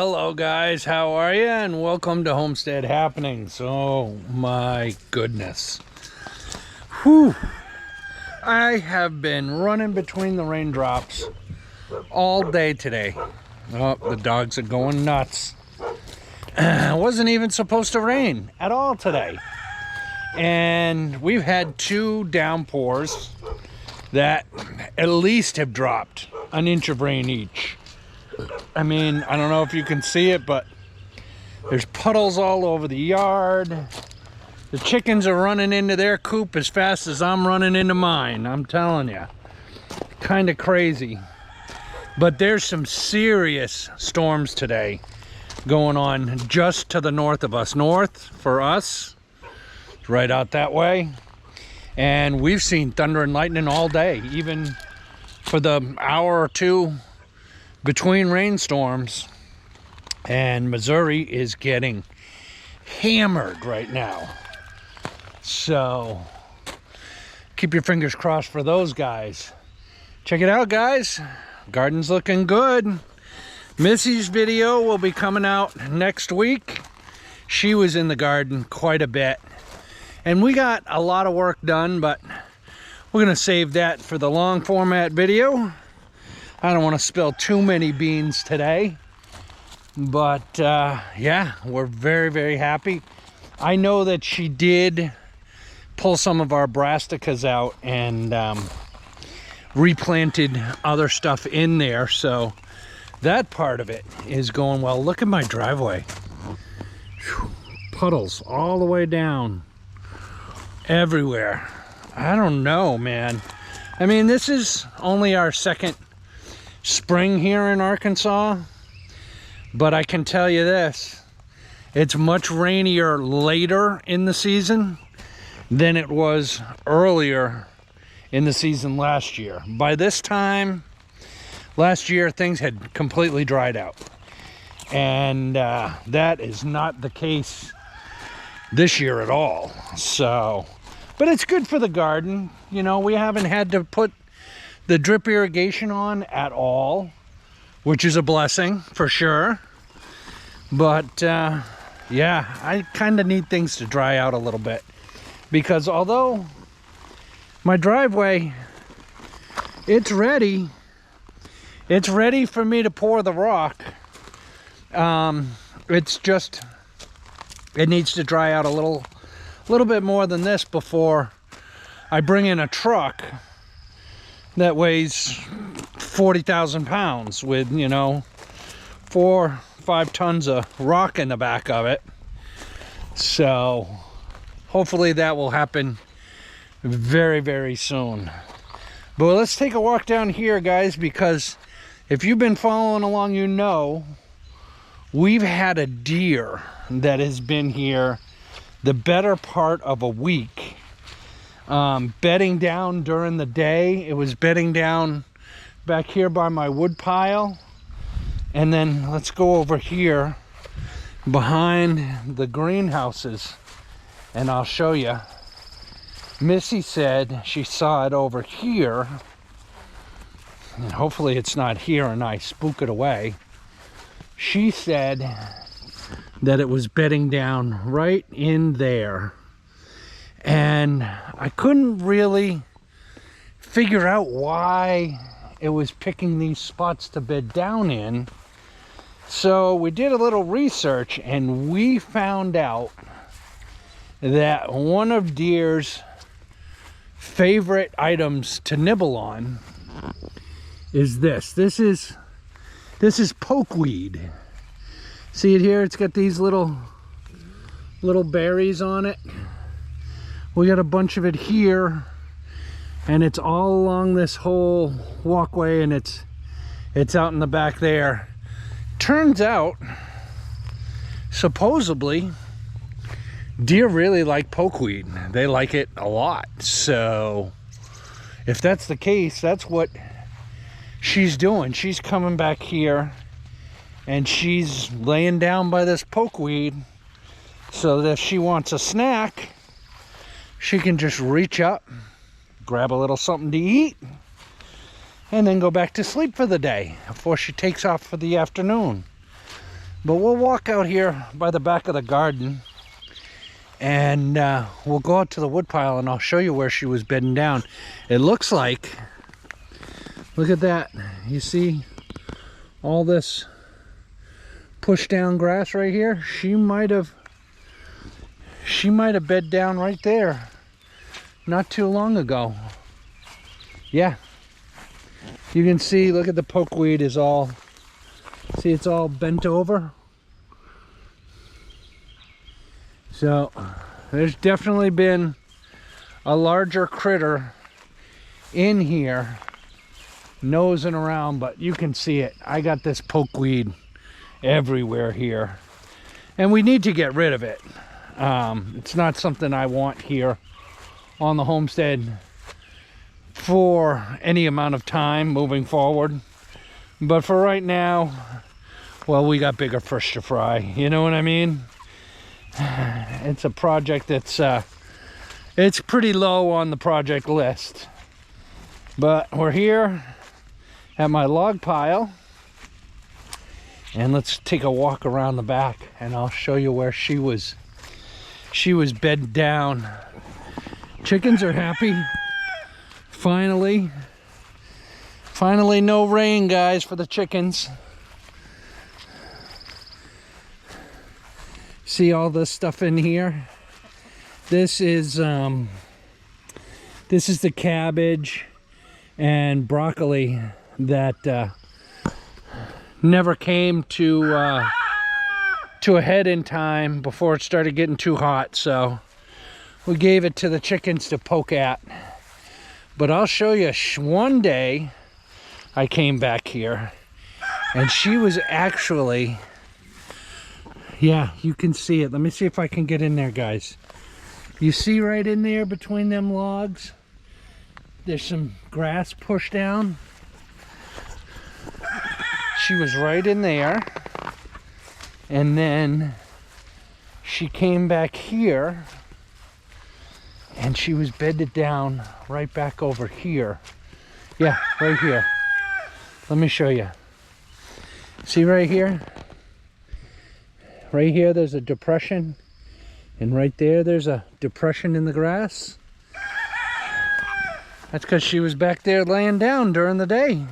Hello guys, how are you? And welcome to Homestead Happenings. Oh my goodness. Whew. I have been running between the raindrops all day today. Oh, the dogs are going nuts. It wasn't even supposed to rain at all today. And we've had two downpours that at least have dropped an inch of rain each. I mean, I don't know if you can see it, but there's puddles all over the yard. The chickens are running into their coop as fast as I'm running into mine. I'm telling you, kind of crazy. But there's some serious storms today going on just to the north of us. North for us, right out that way. And we've seen thunder and lightning all day, even for the hour or two between rainstorms. And Missouri is getting hammered right now. So keep your fingers crossed for those guys. Check it out, guys. Garden's looking good. Missy's video will be coming out next week. She was in the garden quite a bit. And we got a lot of work done, but we're gonna save that for the long format video. I don't want to spill too many beans today, but yeah, we're very, very happy. I know that she did pull some of our brassicas out and replanted other stuff in there, so that part of it is going well. Look at my driveway. Whew. Puddles all the way down everywhere. I don't know, man. I mean, this is only our second spring here in Arkansas, but I can tell you this, it's much rainier later in the season than it was earlier in the season last year. By this time last year, things had completely dried out, and that is not the case this year at all. So, but it's good for the garden. You know, we haven't had to put the drip irrigation on at all, which is a blessing for sure. But yeah, I kind of need things to dry out a little bit, because although my driveway, it's ready for me to pour the rock, it's just, it needs to dry out a little bit more than this before I bring in a truck that weighs 40,000 pounds with, you know, 4-5 tons of rock in the back of it. So hopefully that will happen very, very soon. But let's take a walk down here, guys, because if you've been following along, you know we've had a deer that has been here the better part of a week. Bedding down during the day. It was bedding down back here by my wood pile. And then let's go over here behind the greenhouses and I'll show you. Missy said she saw it over here, and hopefully it's not here and I spook it away. She said that it was bedding down right in there. And I couldn't really figure out why it was picking these spots to bed down in. So we did a little research and we found out that one of deer's favorite items to nibble on is this. This is pokeweed. See it here? It's got these little berries on it. We got a bunch of it here, and it's all along this whole walkway, and it's out in the back there. Turns out, supposedly, deer really like pokeweed. They like it a lot. So if that's the case, that's what she's doing. She's coming back here and she's laying down by this pokeweed so that if she wants a snack, she can just reach up, grab a little something to eat, and then go back to sleep for the day before she takes off for the afternoon. But we'll walk out here by the back of the garden, and we'll go out to the woodpile, and I'll show you where she was bedding down. It looks like, look at that. You see all this pushed down grass right here? She might have bedded down right there not too long ago. Yeah. You can see, look at the pokeweed is all, see, it's all bent over. So there's definitely been a larger critter in here nosing around, but you can see it. I got this pokeweed everywhere here, and we need to get rid of it. It's not something I want here on the homestead for any amount of time moving forward, but for right now, well, we got bigger fish to fry, you know what I mean? It's a project that's it's pretty low on the project list, but we're here at my log pile, and let's take a walk around the back, and I'll show you where she was bedded down. Chickens are happy. Finally no rain, guys, for the chickens. See all this stuff in here? This is the cabbage and broccoli that never came to a head in time before it started getting too hot, so we gave it to the chickens to poke at. But I'll show you, one day I came back here and she was actually, yeah, you can see it. Let me see if I can get in there, guys. You see right in there between them logs, there's some grass pushed down. She was right in there, and then she came back here and she was bedded down right back over here. Yeah, right here. Let me show you. See right here? Right here there's a depression, and right there there's a depression in the grass. That's because she was back there laying down during the day,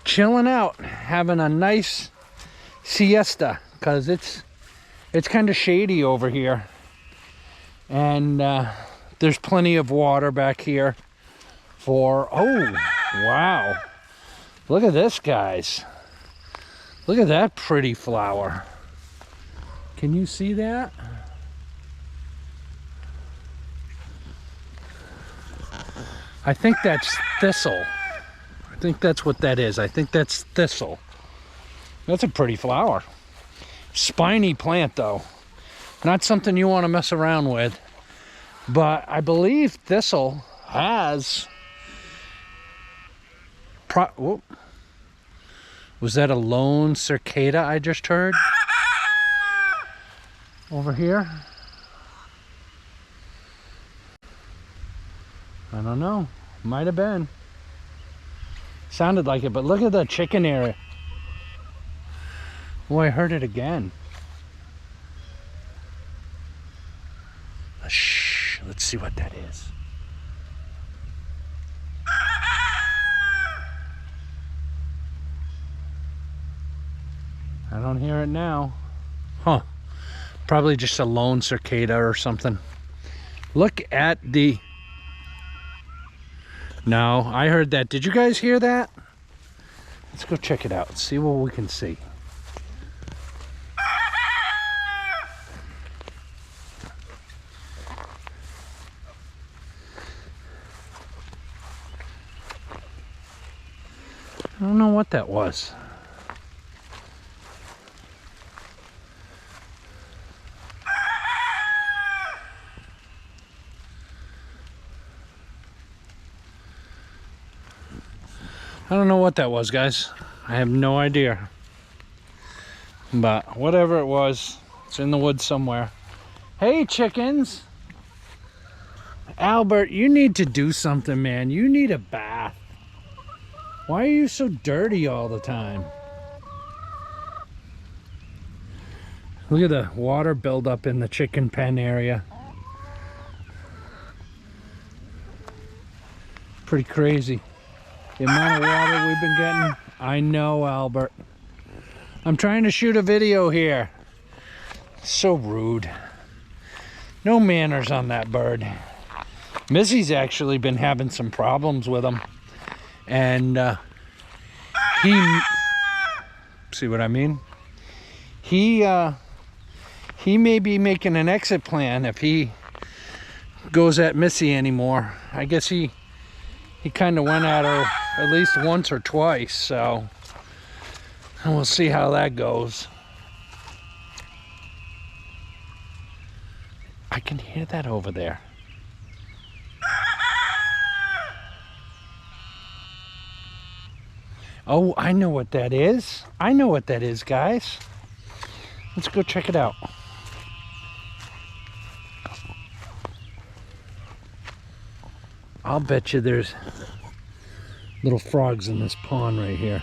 chilling out, having a nice siesta, because it's kind of shady over here, and there's plenty of water back here for, oh wow, look at this, guys. Look at that pretty flower. Can you see that? I think that's thistle. I think that's what that is. I think that's thistle. That's a pretty flower. Spiny plant though. Not something you want to mess around with. But I believe thistle has... Was that a lone cicada I just heard? Over here? I don't know. Might have been. Sounded like it, but look at the chicken area. Oh, I heard it again. Shh, let's see what that is. I don't hear it now. Huh. Probably just a lone cicada or something. Look at the... No, I heard that. Did you guys hear that? Let's go check it out. See what we can see. I don't know what that was. I don't know what that was, guys. I have no idea. But whatever it was, it's in the woods somewhere. Hey, chickens. Albert, you need to do something, man. You need a bath. Why are you so dirty all the time? Look at the water buildup in the chicken pen area. Pretty crazy. The amount of water we've been getting. I know, Albert. I'm trying to shoot a video here. So rude. No manners on that bird. Missy's actually been having some problems with him. And see what I mean? He may be making an exit plan if he goes at Missy anymore. I guess he kind of went at her at least once or twice, so we'll see how that goes. I can hear that over there. Oh, I know what that is. I know what that is, guys. Let's go check it out. I'll bet you there's little frogs in this pond right here.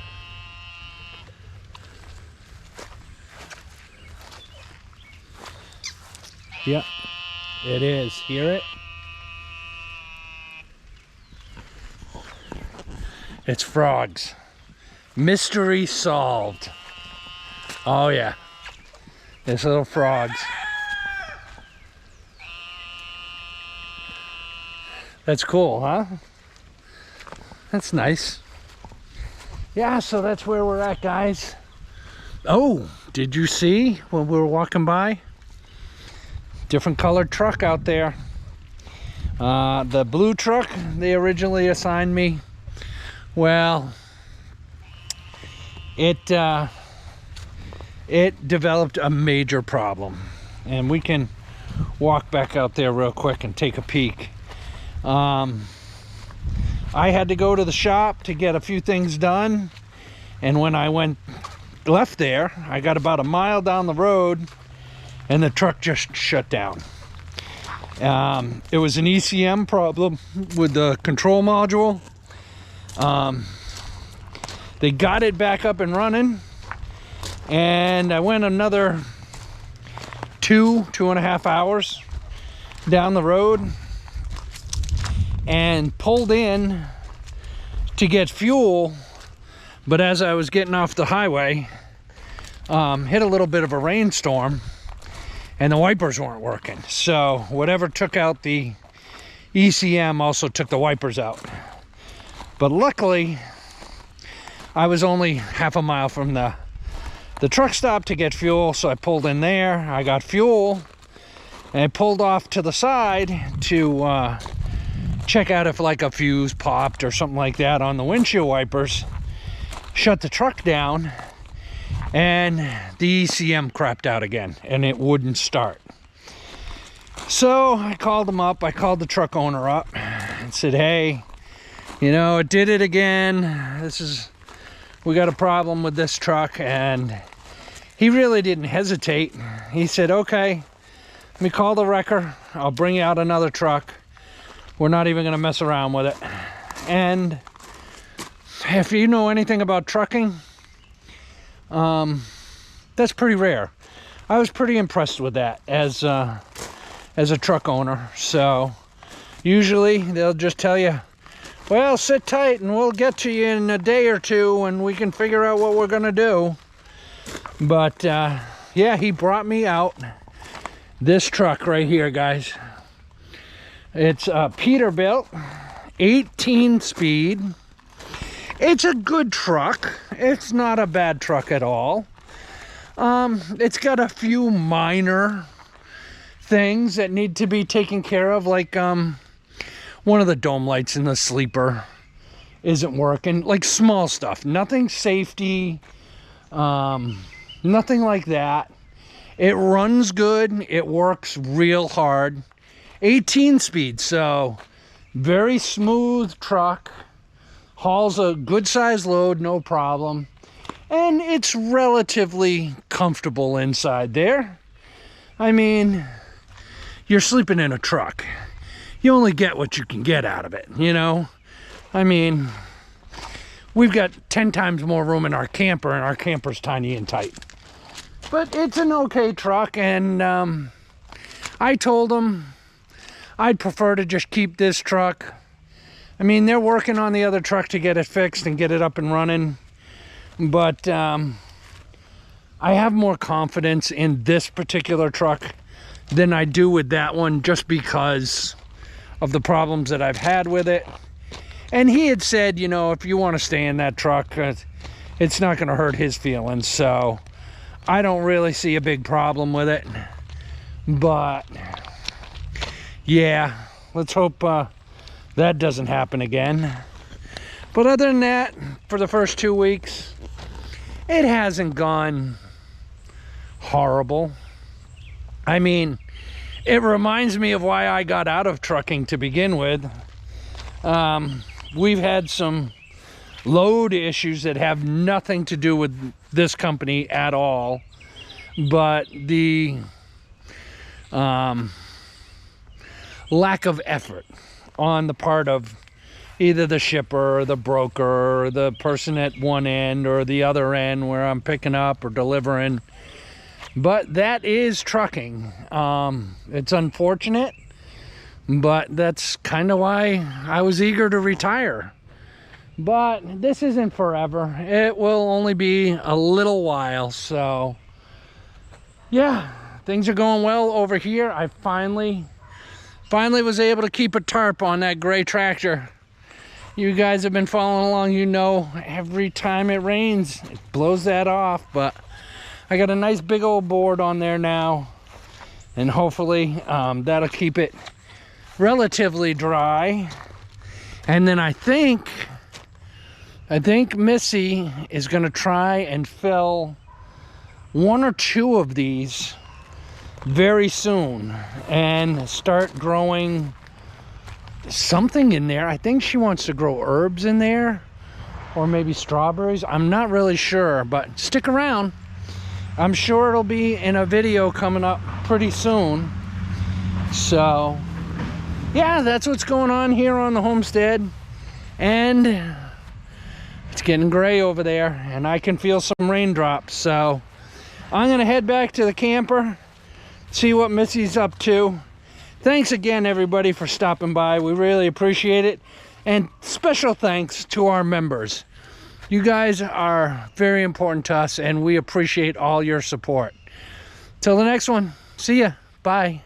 Yep, it is. Hear it? It's frogs. Mystery solved. Oh yeah, there's little frogs. That's cool, huh? That's nice. Yeah, so that's where we're at, guys. Oh, did you see when we were walking by? Different colored truck out there. The blue truck they originally assigned me, well, it developed a major problem, and we can walk back out there real quick and take a peek. I had to go to the shop to get a few things done, and when I left there, I got about a mile down the road and the truck just shut down. It was an ECM problem with the control module. They got it back up and running, and I went another two and a half hours down the road and pulled in to get fuel, but as I was getting off the highway, hit a little bit of a rainstorm and the wipers weren't working. So whatever took out the ECM also took the wipers out. But luckily, I was only half a mile from the truck stop to get fuel, so I pulled in there, I got fuel, and I pulled off to the side to check out if like a fuse popped or something like that on the windshield wipers. Shut the truck down, and the ECM crapped out again, and it wouldn't start. So I called them up, I called the truck owner up and said, hey, you know, it did it again. We got a problem with this truck. And he really didn't hesitate. He said, okay, let me call the wrecker. I'll bring you out another truck. We're not even gonna mess around with it. And if you know anything about trucking, that's pretty rare. I was pretty impressed with that as a truck owner. So usually they'll just tell you, well, sit tight and we'll get to you in a day or two and we can figure out what we're gonna do. But yeah, he brought me out this truck right here, guys. It's a Peterbilt, 18 speed. It's a good truck. It's not a bad truck at all. It's got a few minor things that need to be taken care of, like one of the dome lights in the sleeper isn't working, like small stuff, nothing safety, nothing like that. It runs good, it works real hard. 18 speed, so very smooth truck, hauls a good size load, no problem, and it's relatively comfortable inside there. I mean, you're sleeping in a truck. You only get what you can get out of it, you know? I mean, we've got 10 times more room in our camper, and our camper's tiny and tight. But it's an okay truck, and I told him I'd prefer to just keep this truck. I mean, they're working on the other truck to get it fixed and get it up and running. But I have more confidence in this particular truck than I do with that one, just because of the problems that I've had with it. And he had said, you know, if you want to stay in that truck, it's not going to hurt his feelings. So I don't really see a big problem with it. But yeah, let's hope that doesn't happen again. But other than that, for the first 2 weeks, it hasn't gone horrible. I mean, it reminds me of why I got out of trucking to begin with. We've had some load issues that have nothing to do with this company at all, but the lack of effort on the part of either the shipper or the broker or the person at one end or the other end where I'm picking up or delivering. But that is trucking. It's unfortunate, but that's kind of why I was eager to retire. But this isn't forever. It will only be a little while. So yeah, things are going well over here. I finally was able to keep a tarp on that gray tractor. You guys have been following along, you know, every time it rains, it blows that off. But I got a nice big old board on there now, and hopefully that'll keep it relatively dry. And then I think Missy is going to try and fill 1 or 2 of these very soon and start growing something in there. I think she wants to grow herbs in there, or maybe strawberries. I'm not really sure, but stick around. I'm sure it'll be in a video coming up pretty soon. So yeah, that's what's going on here on the homestead. And it's getting gray over there, and I can feel some raindrops. So I'm gonna head back to the camper, see what Missy's up to. Thanks again, everybody, for stopping by. We really appreciate it. And special thanks to our members. You guys are very important to us, and we appreciate all your support. Till the next one, see ya. Bye.